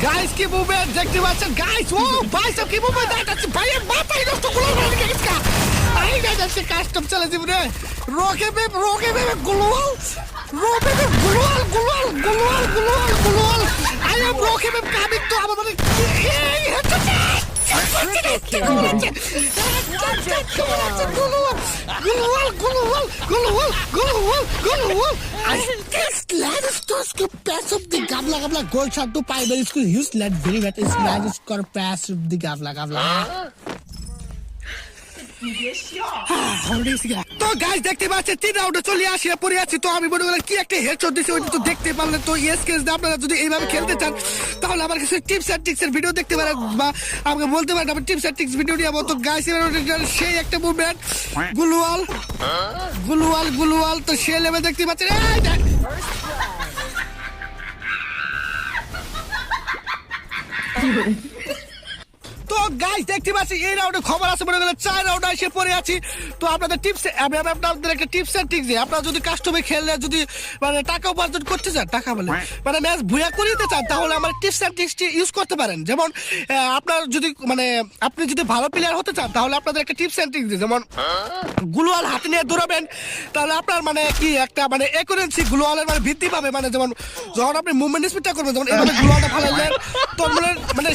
Guys কি movement দেখতে পাচ্ছেন গাইস ও ভাই সব কি মুভমেন্ট দেখাচ্ছে ভাই মাথায় নষ্ট করে গেছে আই না যাচ্ছে কাস্টম চলে জীবনে রোকে বে গ্লোয়াল রোকে বে গ্লোয়াল আই এম রোকে বে কামিং তো আমাদের এই হচ্ছে Gulwal. I this lad is just to pass up the gabla gold shot to primary school. Use lad very bad. This lad is gonna pass up the gabla. তো guys দেখতে পাচ্ছেন 3 রাউন্ডে চলে আসি পড়ে আছি তো আমি মনে করলাম কি একটা হেডশট দিছি ওইটা তো দেখতে পারলেন তো এসকেস আপনারা যদি এইভাবে খেলতে চান তাহলে আমার কাছে টিপস এন্ড ট্রিক্স এর ভিডিও দেখতে পারেন বা আমাকে বলতে পারেন আমি টিপস এন্ড ট্রিক্স ভিডিও নিয়ে তো গাইস সেই একটা মুভমেন্ট গুলওয়াল তো সে লেভেল দেখতে পাচ্ছেন এই দেখ তো গাইস দেখতে পাচ্ছি এই রাউন্ডে খবর আছে মনে করলে 4 রাউন্ড এসে পড়ে আছি তো আপনাদের টিপস আমি আপনাদের একটা টিপস এন্ড ট্রিক্স দিই আপনারা যদি কাস্টমে খেললে যদি মানে টাকা উপার্জন করতে চান টাকা বলে মানে ম্যাচ ভুয়া করিতে চান তাহলে আমার টিপস এন্ড ট্রিক্স ইউজ করতে পারেন যেমন আপনার যদি মানে আপনি যদি ভালো প্লেয়ার হতে চান তাহলে আপনাদের একটা টিপস এন্ড ট্রিক্স দিই যেমন গ্লোয়াল হাতে নিয়ে দৌড়াবেন তাহলে আপনার মানে কি একটা মানে অ্যাকুরেন্সি গ্লোয়ালের মানে বৃদ্ধি পাবে মানে যেমন যখন আপনি মুভমেন্ট স্পিডটা করবেন যেমন এইভাবে গ্লোয়ালটা ফালাইলেন তো মানে